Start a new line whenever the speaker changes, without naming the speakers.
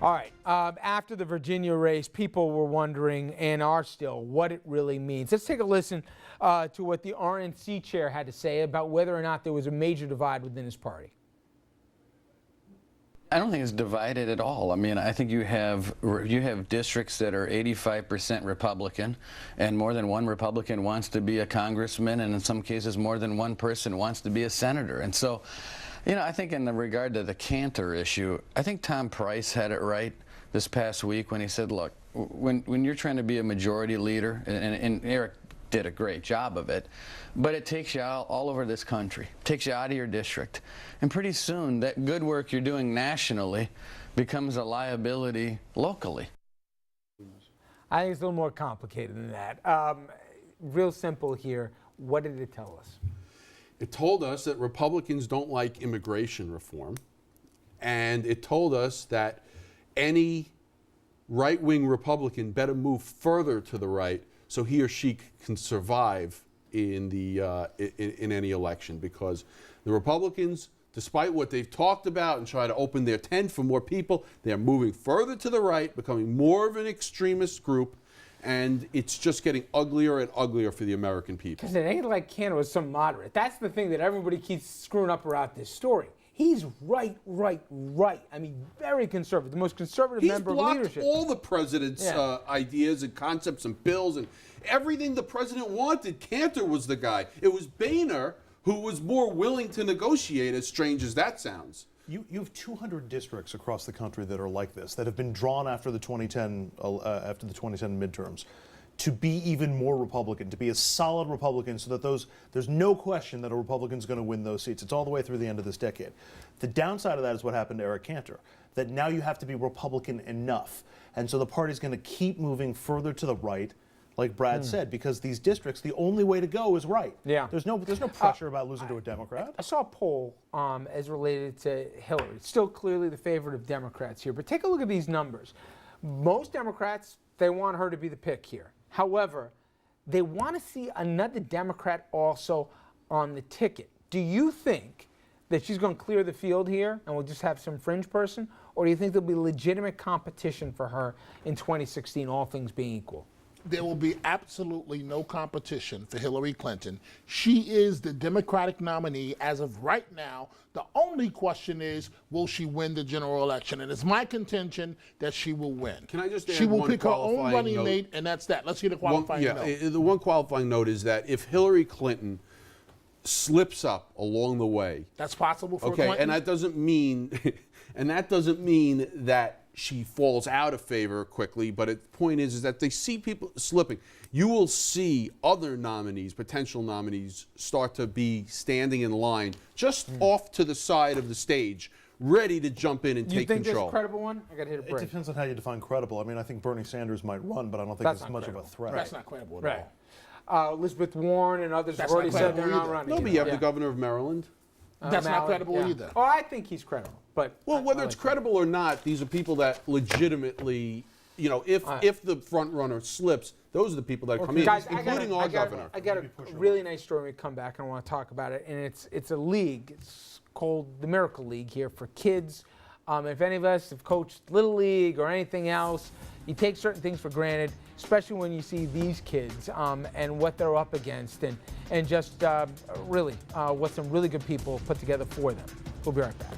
All right. After the Virginia race, people were wondering, and are still, what it really means. Let's take a listen to what the RNC chair had to say about whether or not there was a major divide within his party.
I don't think it's divided at all. I mean, I think you have districts that are 85% Republican, and more than one Republican wants to be a congressman, and in some cases more than one person wants to be a senator. And so, you know, I think in the regard to the Cantor issue, I think Tom Price had it right this past week when he said, look, when you're trying to be a majority leader, and Eric did a great job of it, but it takes you all over this country, takes you out of your district, and pretty soon that good work you're doing nationally becomes a liability locally.
I think it's a little more complicated than that. Real simple here. What did it tell us?
It told us that Republicans don't like immigration reform, and it told us that any right-wing Republican better move further to the right so he or she can survive in any election, because the Republicans, despite what they've talked about and try to open their tent for more people, they're moving further to the right, becoming more of an extremist group, and it's just getting uglier and uglier for the American people.
Because it ain't like Cantor was some moderate. That's the thing that everybody keeps screwing up about this story. He's right. I mean, very conservative, the most conservative member of leadership.
He's blocked all the president's ideas and concepts and bills and everything the president wanted. Cantor was the guy. It was Boehner who was more willing to negotiate, as strange as that sounds.
You have 200 districts across the country that are like this, that have been drawn after the 2010 midterms, to be even more Republican, to be a solid Republican, so that there's no question that a Republican's going to win those seats. It's all the way through the end of this decade. The downside of that is what happened to Eric Cantor, that now you have to be Republican enough. And so the party's going to keep moving further to the right, like Brad said, because these districts, the only way to go is right.
Yeah.
There's no pressure about losing to a Democrat.
I saw a poll as related to Hillary. Still clearly the favorite of Democrats here, but take a look at these numbers. Most Democrats, they want her to be the pick here. However, they want to see another Democrat also on the ticket. Do you think that she's going to clear the field here and we'll just have some fringe person? Or do you think there'll be legitimate competition for her in 2016, all things being equal?
There will be absolutely no competition for Hillary Clinton. She is the Democratic nominee as of right now. The only question is, will she win the general election? And it's my contention that she will win.
Can I just add
She will
one
pick her own running
note?
mate, and that's that. Let's hear the qualifying note.
The one qualifying note is that if Hillary Clinton slips up along the way,
That's possible for
okay,
Clinton.
and that doesn't mean that she falls out of favor quickly, but the point is that they see people slipping. You will see other nominees, potential nominees, start to be standing in line just off to the side of the stage, ready to jump in and take control.
You think there's a credible one? I got to hit a break.
It depends on how you define credible. I mean, I think Bernie Sanders might run, but I don't think
That's
it's
not
much
credible.
of a threat.
That's not credible at all.
Elizabeth Warren and others have
That's
already
not
said they're
credible
not
either.
running.
No, but you have the governor of Maryland.
That's not
Mallard,
credible either.
Oh, I think he's credible. But
Well, whether it's credible or not, these are people that legitimately, you know, if the front runner slips, those are the people that come in,
guys,
including our governor.
I got a really nice story when we come back, and I want to talk about it. And it's a league. It's called the Miracle League here for kids. If any of us have coached Little League or anything else, you take certain things for granted, especially when you see these kids and what they're up against, and just really what some really good people put together for them. We'll be right back.